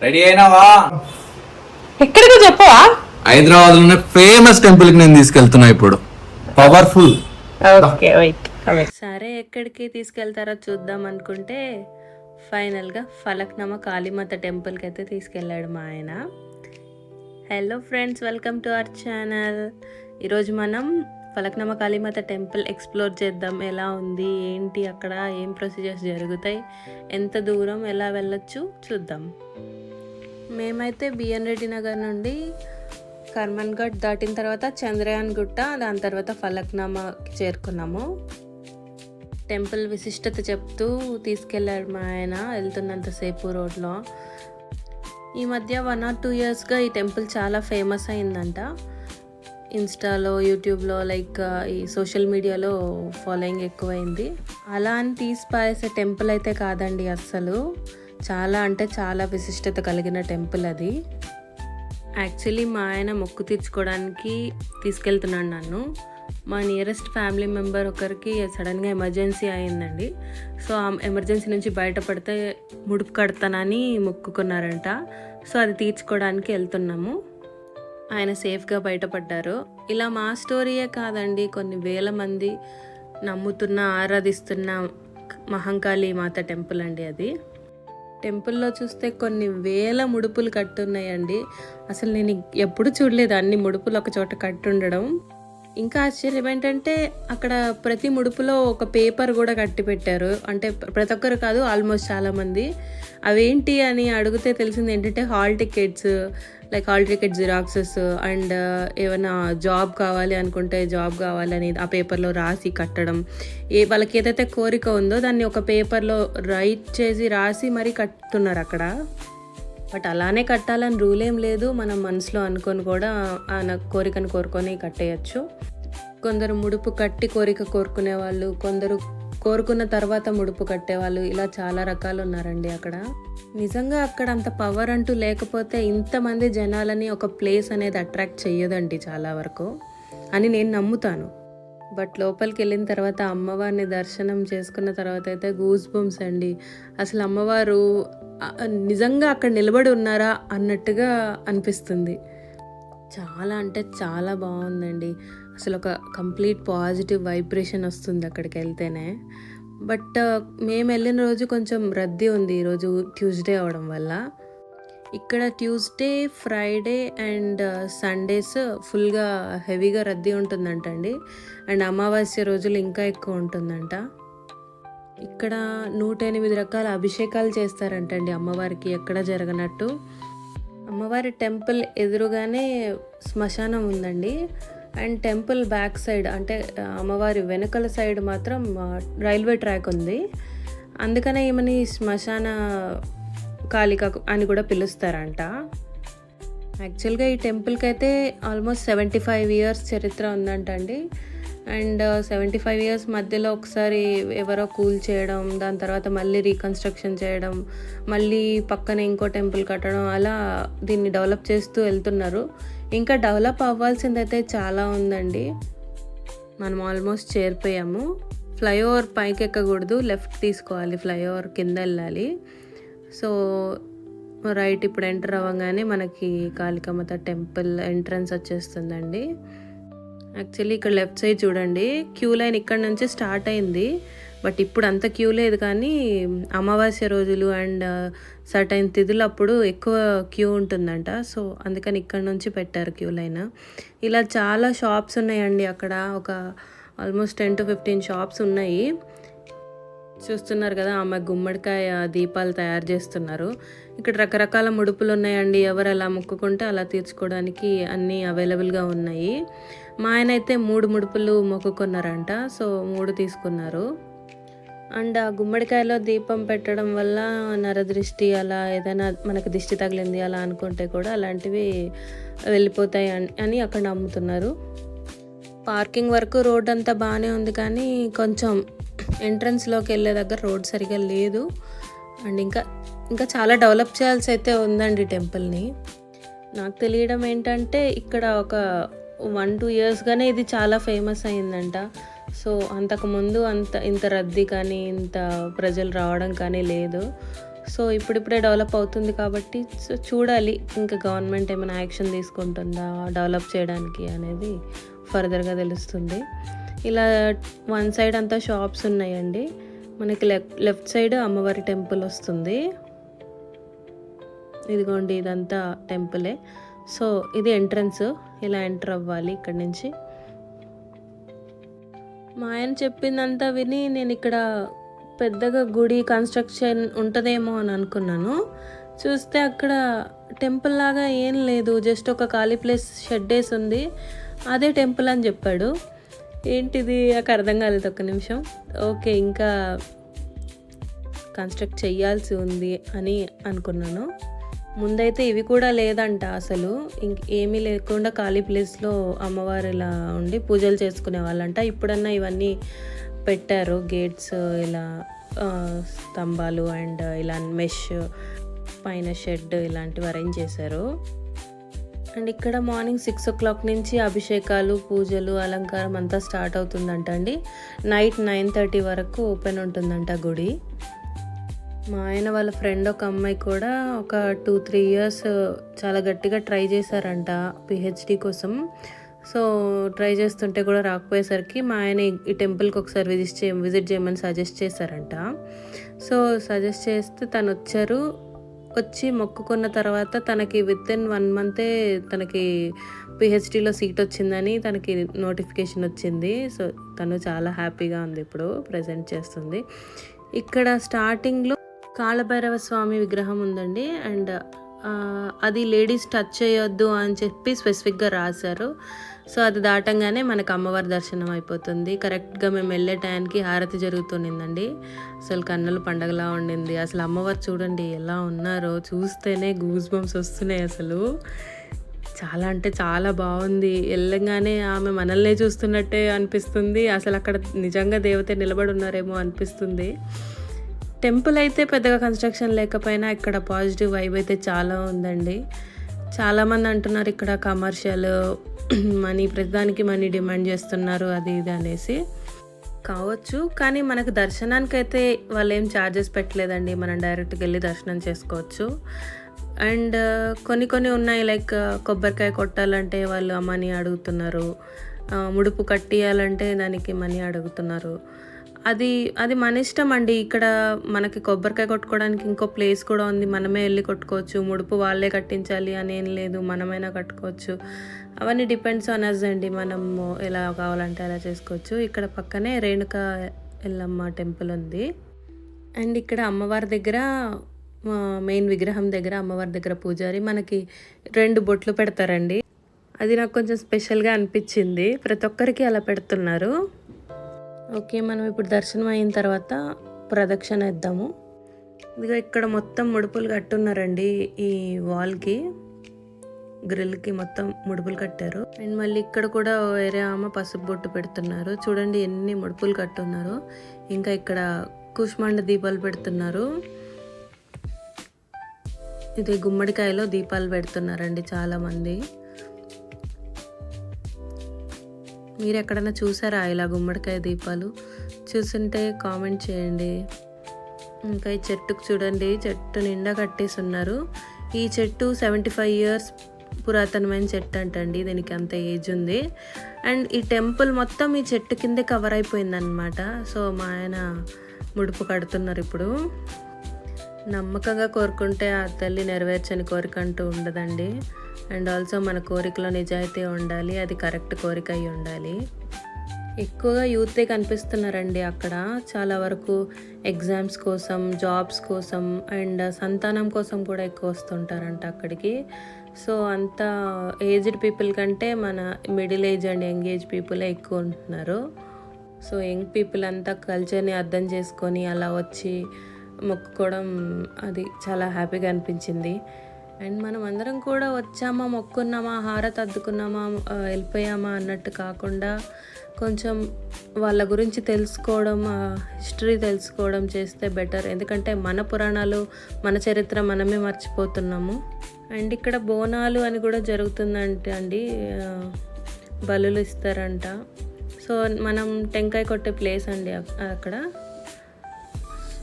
Ready అయినావా? ఎక్కడికి చెప్పవా? హైదరాబాద్ లోనే ఫేమస్ టెంపుల్ కి నేను తీసుకెళ్తున్నా ఇప్పుడు. పవర్ఫుల్. Okay wait. సరే ఎక్కడికి తీసుకెళ్తారో చూద్దాం అనుకుంటే ఫైనల్గా ఫలక్నామా కాళీమాత టెంపుల్కి అయితే తీసుకెళ్ళాడు మా ఆయన. Hello friends, welcome to our channel. ఈరోజు మనం ఫలక్నామా కాళీమాత టెంపుల్ ఎక్స్ప్లోర్ చేద్దాం. ఎలా ఉంది, ఏంటి, అక్కడ ఏం ప్రొసీజర్స్ జరుగుతాయి, ఎంత దూరం, ఎలా వెళ్ళొచ్చు చూద్దాం. మేమైతే బిఎన్ రెడ్డి నగర్ నుండి కర్మన్ ఘాట్ దాటిన తర్వాత చంద్రయాన్ గుట్ట, దాని తర్వాత ఫలక్నామాకి చేరుకున్నాము. టెంపుల్ విశిష్టత చెప్తూ తీసుకెళ్ళాడు మా ఆయన వెళ్తున్నంతసేపు రోడ్లో. ఈ మధ్య 1 or 2 yearsగా ఈ టెంపుల్ చాలా ఫేమస్ అయిందంట. ఇన్స్టాలో, యూట్యూబ్లో, లైక్ ఈ సోషల్ మీడియాలో ఫాలోయింగ్ ఎక్కువైంది. అలా అని తీసి పారేసే టెంపుల్ అయితే కాదండి అస్సలు. చాలా అంటే చాలా విశిష్టత కలిగిన టెంపుల్ అది. యాక్చువల్లీ మా ఆయన మొక్కు తీర్చుకోవడానికి తీసుకెళ్తున్నాడు నన్ను. మా నియరెస్ట్ ఫ్యామిలీ మెంబర్ ఒకరికి సడన్గా ఎమర్జెన్సీ అయిందండి. సో ఆ ఎమర్జెన్సీ నుంచి బయటపడితే ముడుపు కడతానని మొక్కుకున్నారంట. సో అది తీర్చుకోవడానికి వెళ్తున్నాము. ఆయన సేఫ్గా బయటపడ్డారు. ఇలా మా స్టోరీయే కాదండి, కొన్ని వేల మంది నమ్ముతున్న, ఆరాధిస్తున్న మహంకాళి మాత టెంపుల్ అండి అది. టెంపుల్లో చూస్తే కొన్ని వేల ముడుపులు కట్టున్నాయండి. అసలు నేను ఎప్పుడు చూడలేదు అన్ని ముడుపులు ఒక చోట కట్టుండడం. ఇంకా ఆశ్చర్యం ఏంటంటే అక్కడ ప్రతి ముడుపులో ఒక పేపర్ కూడా కట్టి పెట్టారు. అంటే ప్రతి ఒక్కరు కాదు, ఆల్మోస్ట్ చాలామంది. అవేంటి అని అడిగితే తెలిసింది ఏంటంటే hall tickets, like hall ticket xeroxes and ఏమైనా జాబ్ కావాలి అనుకుంటే జాబ్ కావాలని ఆ పేపర్లో రాసి కట్టడం. వాళ్ళకి ఏదైతే కోరిక ఉందో దాన్ని ఒక పేపర్లో రైట్ చేసి రాసి మరీ కట్టుతున్నారు అక్కడ. బట్ అలానే కట్టాలని రూల్ ఏం లేదు. మనం మనసులో అనుకొని కూడా నా కోరికను కోరుకొని కట్టేయచ్చు. కొందరు ముడుపు కట్టి కోరిక కోరుకునే వాళ్ళు, కొందరు కోరుకున్న తర్వాత ముడుపు కట్టేవాళ్ళు, ఇలా చాలా రకాలు ఉన్నారండి అక్కడ. నిజంగా అక్కడ అంత పవర్ అంటూ లేకపోతే ఇంతమంది జనాలని ఒక ప్లేస్ అనేది అట్రాక్ట్ చెయ్యదండి చాలా వరకు అని నేను నమ్ముతాను. బట్ లోపలికి వెళ్ళిన తర్వాత అమ్మవారిని దర్శనం చేసుకున్న తర్వాత అయితే గూస్ బంప్స్ అండి. అసలు అమ్మవారు నిజంగా అక్కడ నిలబడి ఉన్నారా అన్నట్టుగా అనిపిస్తుంది. చాలా అంటే చాలా బాగుందండి. అసలు ఒక కంప్లీట్ పాజిటివ్ వైబ్రేషన్ వస్తుంది అక్కడికి వెళ్తేనే. బట్ మేము వెళ్ళిన రోజు కొంచెం రద్దీ ఉంది, ఈరోజు ట్యూస్డే అవడం వల్ల. ఇక్కడ ట్యూస్డే, ఫ్రైడే అండ్ సండేస్ ఫుల్గా హెవీగా రద్దీ ఉంటుందంట అండి. అండ్ అమావాస్య రోజులు ఇంకా ఎక్కువ ఉంటుందంట. ఇక్కడ 108 రకాల అభిషేకాలు చేస్తారంటండి అమ్మవారికి, ఎక్కడ జరగనట్టు. అమ్మవారి టెంపుల్ ఎదురుగానే శ్మశానం ఉందండి. అండ్ టెంపుల్ బ్యాక్ సైడ్, అంటే అమ్మవారి వెనకల సైడ్ మాత్రం రైల్వే ట్రాక్ ఉంది. అందుకనే ఈమెని శ్మశాన కాళిక అని కూడా పిలుస్తారంట. యాక్చువల్గా ఈ టెంపుల్కి అయితే ఆల్మోస్ట్ 75 years చరిత్ర ఉందంట అండి. అండ్ 75 years మధ్యలో ఒకసారి ఎవరో కూల్ చేయడం, దాని తర్వాత మళ్ళీ రీకన్స్ట్రక్షన్ చేయడం, మళ్ళీ పక్కనే ఇంకో టెంపుల్ కట్టడం, అలా దీన్ని డెవలప్ చేస్తూ వెళ్తున్నారు. ఇంకా డెవలప్ అవ్వాల్సిందైతే చాలా ఉందండి. మనం ఆల్మోస్ట్ చేరిపోయాము. ఫ్లైఓవర్ పైకి ఎక్కకూడదు, లెఫ్ట్ తీసుకోవాలి, ఫ్లైఓవర్ కింద వెళ్ళాలి. సో రైట్ ఇప్పుడు ఎంటర్ అవ్వగానే మనకి కాళికామాత టెంపుల్ ఎంట్రన్స్ వచ్చేస్తుందండి. యాక్చువల్లీ ఇక్కడ లెఫ్ట్ సైడ్ చూడండి, క్యూ లైన్ ఇక్కడ నుంచి స్టార్ట్ అయింది. బట్ ఇప్పుడు అంత క్యూ లేదు, కానీ అమావాస్య రోజులు అండ్ సర్టైన్ తిథులు అప్పుడు ఎక్కువ క్యూ ఉంటుందంట. సో అందుకని ఇక్కడ నుంచి పెట్టారు క్యూ లైన్. ఇలా చాలా షాప్స్ ఉన్నాయండి అక్కడ. ఒక ఆల్మోస్ట్ 10 to 15 షాప్స్ ఉన్నాయి. చూస్తున్నారు కదా, ఆమె గుమ్మడికాయ దీపాలు తయారు చేస్తున్నారు. ఇక్కడ రకరకాల ముడుపులు ఉన్నాయండి. ఎవరు ఎలా మొక్కుకుంటే అలా తీర్చుకోవడానికి అన్నీ అవైలబుల్గా ఉన్నాయి. మా ఆయన అయితే 3 ముడుపులు మొక్కుకున్నారంట. సో 3 తీసుకున్నారు. అండ్ ఆ గుమ్మడికాయలో దీపం పెట్టడం వల్ల నరదృష్టి, అలా ఏదైనా మనకు దిష్టి తగిలింది అలా అనుకుంటే కూడా అలాంటివి వెళ్ళిపోతాయి అని అక్కడ నమ్ముతున్నారు. పార్కింగ్ వరకు రోడ్ అంతా బాగానే ఉంది, కానీ కొంచెం ఎంట్రన్స్లోకి వెళ్ళే దగ్గర రోడ్ సరిగా లేదు. అండ్ ఇంకా చాలా డెవలప్ చేయాల్సి అయితే ఉందండి టెంపుల్ని. నాకు తెలియడం ఏంటంటే ఇక్కడ ఒక 1-2 yearsగానే ఇది చాలా ఫేమస్ అయిందంట. సో అంతకుముందు ఇంత రద్దీ కానీ ఇంత ప్రజలు రావడం కానీ లేదు. సో ఇప్పుడిప్పుడే డెవలప్ అవుతుంది కాబట్టి సో చూడాలి ఇంకా గవర్నమెంట్ ఏమైనా యాక్షన్ తీసుకుంటుందా డెవలప్ చేయడానికి అనేది ఫర్దర్గా తెలుస్తుంది. ఇలా వన్ సైడ్ అంతా షాప్స్ ఉన్నాయండి. మనకి లెఫ్ట్ సైడ్ అమ్మవారి టెంపుల్ వస్తుంది. ఇదిగోండి ఇదంతా టెంపులే. సో ఇది ఎంట్రన్స్, ఇలా ఎంటర్ అవ్వాలి ఇక్కడ నుంచి. మా ఆయన చెప్పిందంతా విని నేను ఇక్కడ పెద్దగా గుడి కన్స్ట్రక్షన్ ఉంటుందేమో అని అనుకున్నాను. చూస్తే అక్కడ టెంపుల్ లాగా ఏం లేదు, జస్ట్ ఒక ఖాళీ ప్లేస్ షెడ్ వేసి ఉంది, అదే టెంపుల్ అని చెప్పాడు. ఏంటిది నాకు అర్థం కాలేదు ఒక్క నిమిషం. ఓకే ఇంకా కన్స్ట్రక్ట్ చేయాల్సి ఉంది అని అనుకున్నాను. ముందైతే ఇవి కూడా లేదంట, అసలు ఏమీ లేకుండా ఖాళీ ప్లేస్లో అమ్మవారు ఇలా ఉండి పూజలు చేసుకునే వాళ్ళంట. ఇప్పుడన్నా ఇవన్నీ పెట్టారు, గేట్స్, ఇలా స్తంభాలు అండ్ ఇలా మెష్ పైన షెడ్ ఇలాంటివి అరేంజ్ చేశారు. అండ్ ఇక్కడ మార్నింగ్ 6 o'clock నుంచి అభిషేకాలు, పూజలు, అలంకారం అంతా స్టార్ట్ అవుతుందంట అండి. నైట్ 9:30 వరకు ఓపెన్ ఉంటుందంట గుడి. మా ఆయన వాళ్ళ ఫ్రెండ్ ఒక అమ్మాయి కూడా ఒక 2-3 years చాలా గట్టిగా ట్రై చేశారంట పిహెచ్డి కోసం. సో ట్రై చేస్తుంటే కూడా రాకపోయేసరికి మా ఆయన ఈ టెంపుల్కి ఒకసారి విజిట్ చేయమని సజెస్ట్ చేశారంట. సో సజెస్ట్ చేస్తే తను వచ్చి మొక్కుకున్న తర్వాత తనకి వితిన్ 1 month తనకి పిహెచ్డిలో సీట్ వచ్చిందని తనకి నోటిఫికేషన్ వచ్చింది. సో తను చాలా హ్యాపీగా ఉంది, ఇప్పుడు ప్రజెంట్ చేస్తుంది. ఇక్కడ స్టార్టింగ్లో కాళభైరవ స్వామి విగ్రహం ఉందండి. అండ్ అది లేడీస్ టచ్ చేయొద్దు అని చెప్పి స్పెసిఫిక్గా రాశారు. సో అది దాటంగానే మనకు అమ్మవారి దర్శనం అయిపోతుంది. కరెక్ట్గా మేము వెళ్ళే టైంకి హారతి జరుగుతుండిందండి. అసలు కన్నుల పండగలా ఉండింది. అసలు అమ్మవారు చూడండి ఎలా ఉన్నారో, చూస్తేనే గూస్ బంప్స్ వస్తున్నాయి. అసలు చాలా అంటే చాలా బాగుంది. వెళ్ళంగానే ఆమె మనల్నే చూస్తున్నట్టే అనిపిస్తుంది. అసలు అక్కడ నిజంగా దేవత నిలబడి ఉన్నారేమో అనిపిస్తుంది. టెంపుల్ అయితే పెద్దగా కన్స్ట్రక్షన్ లేకపోయినా ఇక్కడ పాజిటివ్ వైబ్ అయితే చాలా ఉందండి. చాలామంది అంటున్నారు ఇక్కడ కమర్షియల్ ప్రతిదానికి మనీ డిమాండ్ చేస్తున్నారు అది ఇది అనేసి. కావచ్చు, కానీ మనకు దర్శనానికి అయితే వాళ్ళు ఏం ఛార్జెస్ పెట్టలేదండి. మనం డైరెక్ట్గా వెళ్ళి దర్శనం చేసుకోవచ్చు. అండ్ కొన్ని ఉన్నాయి, లైక్ కొబ్బరికాయ కొట్టాలంటే వాళ్ళు మనీ అడుగుతున్నారు, ముడుపు కట్టియాలంటే దానికి మనీ అడుగుతున్నారు. అది మన ఇష్టం అండి. ఇక్కడ మనకి కొబ్బరికాయ కొట్టుకోవడానికి ఇంకో ప్లేస్ కూడా ఉంది, మనమే వెళ్ళి కొట్టుకోవచ్చు. ముడుపు వాళ్ళే కట్టించాలి అని ఏం లేదు, మనమైనా కట్టుకోవచ్చు. అవన్నీ డిపెండ్స్ ఆన్ అస్ అండి, మనము ఎలా కావాలంటే అలా చేసుకోవచ్చు. ఇక్కడ పక్కనే రేణుకా ఎల్లమ్మ టెంపుల్ ఉంది. అండ్ ఇక్కడ అమ్మవారి దగ్గర మెయిన్ విగ్రహం దగ్గర అమ్మవారి దగ్గర పూజారి మనకి 2 బొట్లు పెడతారండి. అది నాకు కొంచెం స్పెషల్గా అనిపించింది. ప్రతి ఒక్కరికి అలా పెడుతున్నారు. ఓకే, మనం ఇప్పుడు దర్శనం అయిన తర్వాత ప్రదక్షిణ ఇద్దాము. ఇదిగో ఇక్కడ మొత్తం ముడుపులు కట్టున్నారండి. ఈ వాల్కి, గ్రిల్కి మొత్తం ముడుపులు కట్టారు. అండ్ మళ్ళీ ఇక్కడ కూడా వేరే ఆమె పసుపు బొట్టు పెడుతున్నారు. చూడండి ఎన్ని ముడుపులు కట్టున్నారు. ఇంకా ఇక్కడ కుష్మాండ దీపాలు పెడుతున్నారు. ఇది గుమ్మడికాయలో దీపాలు పెడుతున్నారండి చాలామంది. మీరు ఎక్కడైనా చూసారా ఇలా గుమ్మడికాయ దీపాలు? చూస్తుంటే కామెంట్ చేయండి. ఇంకా ఈ చెట్టుకు చూడండి, చెట్టు నిండా కట్టేసి ఉన్నారు. ఈ చెట్టు 75 years పురాతనమైన చెట్టు అంటండి, దీనికి అంత ఏజ్ ఉంది. అండ్ ఈ టెంపుల్ మొత్తం ఈ చెట్టు కిందే కవర్ అయిపోయిందనమాట. సో మా ఆయన ముడుపు కడుతున్నారు ఇప్పుడు. నమ్మకంగా కోరుకుంటే ఆ తల్లి నెరవేర్చని కోరిక అంటూ ఉండదండి. అండ్ ఆల్సో మన కోరికలో నిజాయితీ ఉండాలి, అది కరెక్ట్ కోరిక అయి ఉండాలి. ఎక్కువగా యూతే కనిపిస్తున్నారండి అక్కడ. చాలా వరకు ఎగ్జామ్స్ కోసం, జాబ్స్ కోసం అండ్ సంతానం కోసం కూడా ఎక్కువ వస్తుంటారంట అక్కడికి. సో అంత ఏజ్డ్ పీపుల్ కంటే మన middle age and young age పీపులే ఎక్కువ ఉంటున్నారు. సో యంగ్ పీపుల్ అంతా కల్చర్ని అర్థం చేసుకొని అలా వచ్చి మొక్కుకోవడం అది చాలా హ్యాపీగా అనిపించింది. అండ్ మనం అందరం కూడా వచ్చామా, మొక్కున్నామా, హారతి అద్దుకున్నామా, వెళ్ళిపోయామా అన్నట్టు కాకుండా కొంచెం వాళ్ళ గురించి తెలుసుకోవడం, హిస్టరీ తెలుసుకోవడం చేస్తే బెటర్. ఎందుకంటే మన పురాణాలు, మన చరిత్ర మనమే మర్చిపోతున్నాము. అండ్ ఇక్కడ బోనాలు అని కూడా జరుగుతుందంటే అండి, బలులు ఇస్తారంట. సో మనం టెంకాయ కొట్టే ప్లేస్ అండి అక్కడ.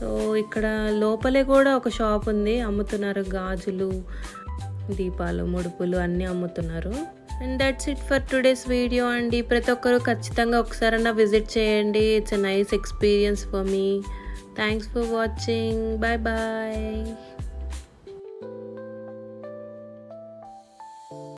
సో ఇక్కడ లోపలే కూడా ఒక షాప్ ఉంది, అమ్ముతున్నారు గాజులు, దీపాలు, ముడుపులు అన్నీ అమ్ముతున్నారు. And that's it for today's video అండి. ప్రతి ఒక్కరు ఖచ్చితంగా ఒకసారన్నా విజిట్ చేయండి. It's a nice experience for మీ. Thanks for watching. Bye bye.